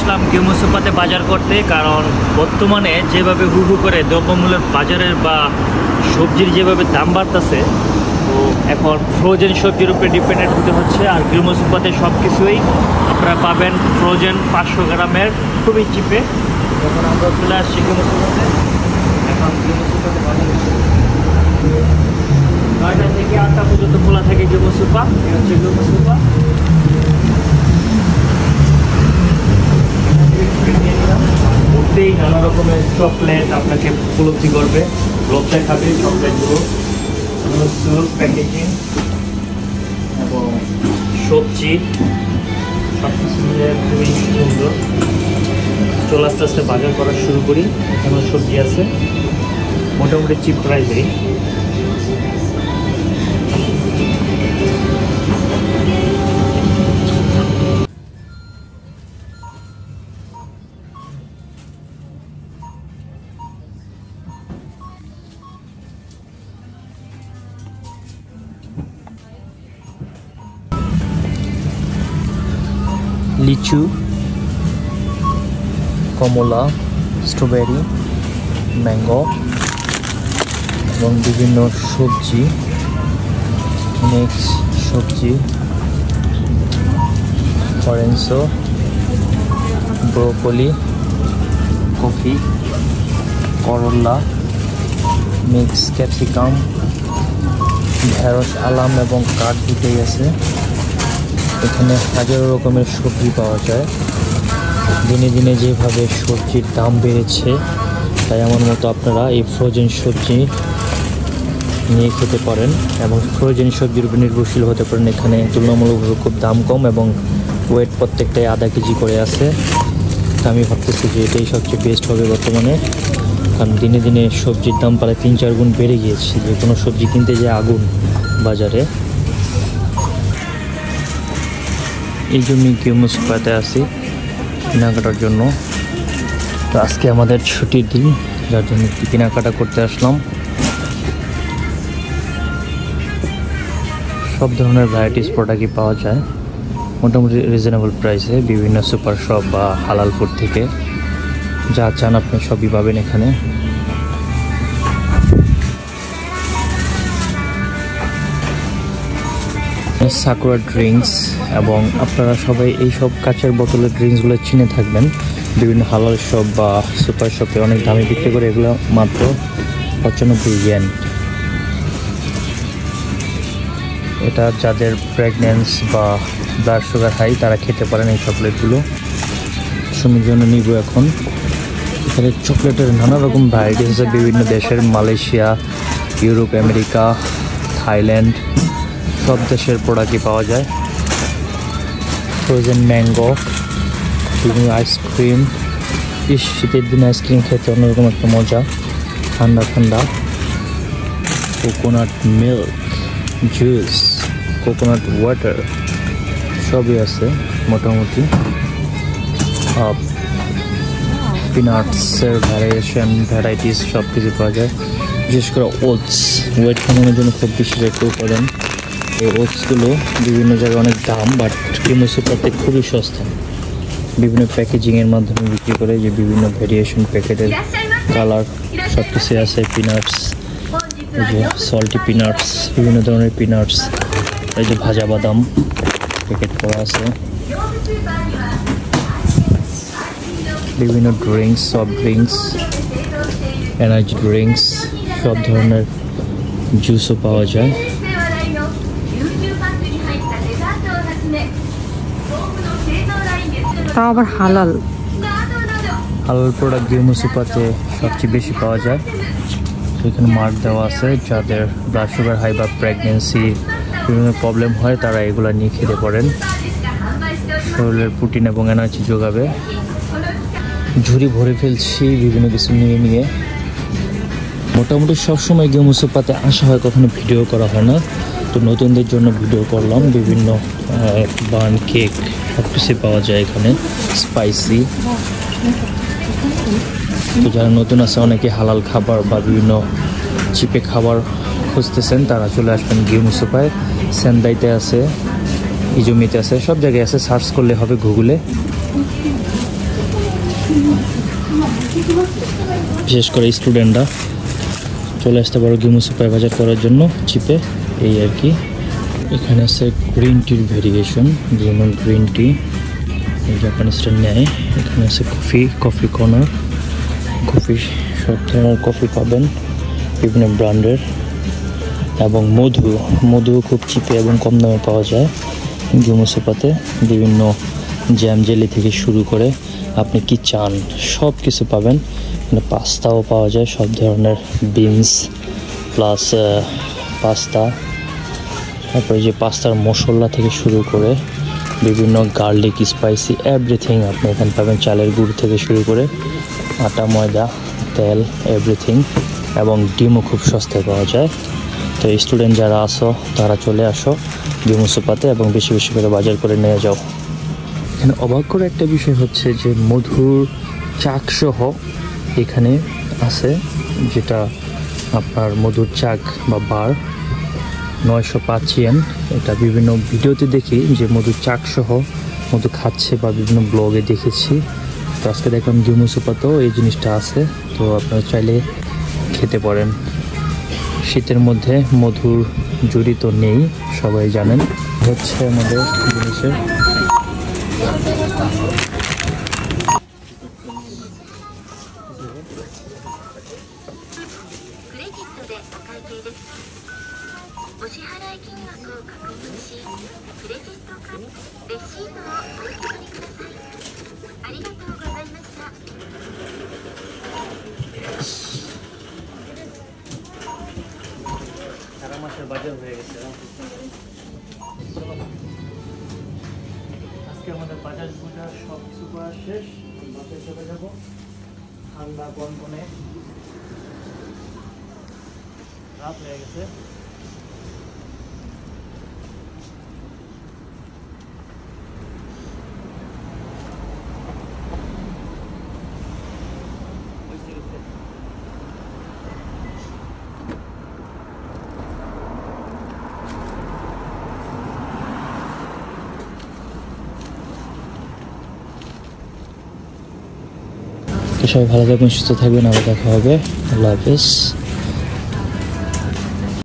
আসলাম গেমুসোপাতে বাজার করতে, কারণ বর্তমানে যেভাবে হু হু করে দ্রব্যমূল্যের বাজারের বা সবজির যেভাবে দাম বাড়তেছে, তো এখন ফ্রোজেন সবজির উপরে ডিপেন্ডেন্ট হতে হচ্ছে। আর গেমুসোপাতে সব কিছুই আপনারা পাবেন ফ্রোজেন 500 গ্রামের খুবই চিপে। যখন আমরা চলে আসছি গেমুসোপাতে, এখন গেমুসোপাতে বাজার 9টা থেকে 8টা পর্যন্ত খোলা থাকে গেমুসোপা। এই হচ্ছে গেমুসোপা। উঠতেই নানা রকমের চকলেট আপনাকে উপলব্ধি করবে, লোভ দেখাবে চকলেটগুলো, প্যাকেজিং এবং সবজি সব কিছু মিলে খুবই সুন্দর। চলে আস্তে আস্তে বাজার করা শুরু করি। এখানে সবজি আছে মোটামুটি চিপ প্রাইসেই। লিচু, কমলা, স্ট্রবেরি, ম্যাঙ্গো এবং বিভিন্ন সবজি, মিক্স সবজি, অরেঞ্জো, ব্রোকলি, কফি, করলা, মিক্স ক্যাপসিকাম, ঢেঁড়স, আলাম এবং কাঠ দুটোই আছে। এখানে হাজারো রকমের সবজি পাওয়া যায়। দিনে দিনে যেভাবে সবজির দাম বেড়েছে, তাই আমার মতো আপনারা এই ফ্রোজেন সবজি নিয়ে খেতে পারেন এবং ফ্রোজেন সবজির উপর নির্ভরশীল হতে পারেন। এখানে তুলনামূলকভাবে খুব দাম কম এবং ওয়েট প্রত্যেকটাই আধা কেজি করে আছে। তা আমি ভাবতেছি যে এটাই সবচেয়ে বেস্ট হবে বর্তমানে, কারণ দিনে দিনে সবজির দাম প্রায় 3-4 গুণ বেড়ে গিয়েছে। যে কোনো সবজি কিনতে যে আগুন বাজারে। এই জন্যই গেমুসোপাতে আসি কেনাকাটার জন্য। তো আজকে আমাদের ছুটির দিন, যার জন্য একটু কেনাকাটা করতে আসলাম। সব ধরনের ভ্যারাইটিস প্রোডাক্টই পাওয়া যায় মোটামুটি রিজনেবল প্রাইসে বিভিন্ন সুপার শপ বা হালাল ফুড থেকে। যা চান আপনি সবই পাবেন এখানে। সাকুরা ড্রিঙ্কস, এবং আপনারা সবাই এই সব কাঁচের বোতলের ড্রিঙ্কসগুলো চিনে থাকবেন। বিভিন্ন হালাল শপ বা সুপার শপে অনেক দামে বিক্রি করে, এগুলো মাত্র 95 ইয়েন। এটা যাদের প্রেগন্যান্স বা ব্লাড সুগার হাই তারা খেতে পারেন এই চকলেটগুলো। সময়ের জন্য নিব এখন। এখানে চকলেটের নানা রকম ভ্যারাইটিস আছে বিভিন্ন দেশের, মালয়েশিয়া, ইউরোপ, আমেরিকা, থাইল্যান্ড, সব দেশের প্রোডাক্টই পাওয়া যায়। ফ্রোজেন ম্যাঙ্গো, বিভিন্ন আইসক্রিম। শীতের দিনে আইসক্রিম খেতে অন্যরকম একটা মজা, ঠান্ডা ঠান্ডা। Coconut milk, juice, coconut water সবই আছে মোটামুটি। পিনাটসের ভ্যারাইটিস সব কিছু পাওয়া যায়। বিশেষ করে ওটস, ওয়েট কমানোর জন্য খুব বিশেষ একটা উপাদান। এই ওটসগুলো বিভিন্ন জায়গায় অনেক দাম, বাট গেমুসোপাতে খুবই সস্তা। বিভিন্ন প্যাকেজিংয়ের মাধ্যমে বিক্রি করে, যে বিভিন্ন ভেরিয়েশন প্যাকেটের কালার সব কিছু আছে। পিনাটস, এই যে সল্টি পিনাটস, বিভিন্ন ধরনের পিনাটস, এই যে ভাজা বাদাম প্যাকেট করা আছে। বিভিন্ন drinks, soft drinks, energy drinks, সব ধরনের জুসও পাওয়া যায়। তাও আবার হালাল। হালাল প্রোডাক্ট গেমুসোপাতে সবচেয়ে বেশি পাওয়া যায়। এখানে মার্ক দেওয়া আছে, যাদের ব্লাড সুগার হাই বা প্রেগনেন্সি বিভিন্ন প্রবলেম হয় তারা এগুলো নিয়ে খেতে পারেন। শরীরের প্রোটিন এবং এনার্জি যোগাবে। ঝুড়ি ভরে ফেলছি বিভিন্ন কিছু নিয়ে নিয়ে। মোটামুটি সবসময় গেমুসোপাতে আসা হয়, কখনো ভিডিও করা হয় না। তো নতুনদের জন্য ভিডিও করলাম। বিভিন্ন বান, কেক সব কিছু পাওয়া যায় এখানে, স্পাইসি। তো যারা নতুন আছে, অনেকে হালাল খাবার বা বিভিন্ন চিপে খাবার খুঁজতেছেন, তারা চলে আসবেন গেমুসোপায়। সেন্দাইতে আছে, ইজুমিতে আছে, সব জায়গায় আছে, সার্চ করলে হবে গুগলে। বিশেষ করে স্টুডেন্টরা চলে আসতে পারো গিমু সুপায় বাজার করার জন্য চিপে, এই আর কি। এখানে আছে গ্রিন টির ভেরিয়েশন, বিভিন্ন গ্রিন টি জাপানিজরা নেয়। এখানে আছে কফি কর্নার, কফি, সব ধরনের কফি পাবেন বিভিন্ন ব্র্যান্ডের। এবং মধু খুব চিপে এবং কম দামে পাওয়া যায় গিমু সুপাতে। বিভিন্ন জ্যাম জেলি থেকে শুরু করে আপনি কি চান সব কিছু পাবেন। পাস্তাও পাওয়া যায়, সব ধরনের বিনস প্লাস পাস্তা, তারপরে যে পাস্তার মশলা থেকে শুরু করে বিভিন্ন গার্লিক স্পাইসি এভরিথিং আপনি এখানে পাবেন। চালের গুঁড়ো থেকে শুরু করে আটা ময়দা তেল এভরিথিং, এবং ডিমও খুব সস্তায় পাওয়া যায়। তো স্টুডেন্ট যারা আসো তারা চলে আসো গিমু সুপাতে এবং বেশি বেশি করে বাজার করে নিয়ে যাও। এখানে অবাক করে একটা বিষয় হচ্ছে যে মধুর চাক সহ এখানে আছে, যেটা আপনার মধুর চাক বা বার 905 ইয়েন। এটা বিভিন্ন ভিডিওতে দেখি যে মধুর চাক সহ মধু খাচ্ছে বা বিভিন্ন ব্লগে দেখেছি। তো আজকে দেখলাম গিমু সুপাতেও এই জিনিসটা আছে, তো আপনারা চাইলে খেতে পারেন। শীতের মধ্যে মধুর জুড়ি তো নেই, সবাই জানেন, হচ্ছে আমাদের জিনিসের। বাজার হয়ে গেছে আজকে আমাদের বাজার পূজা সব কিছু করা শেষ। বাজারে চলে যাব, ঠান্ডা কনকনে রাত হয়ে গেছে। সবাই ভালো থাকবেন, সুস্থ থাকবেন, আবার দেখা হবে। আল্লাহ হাফেজ।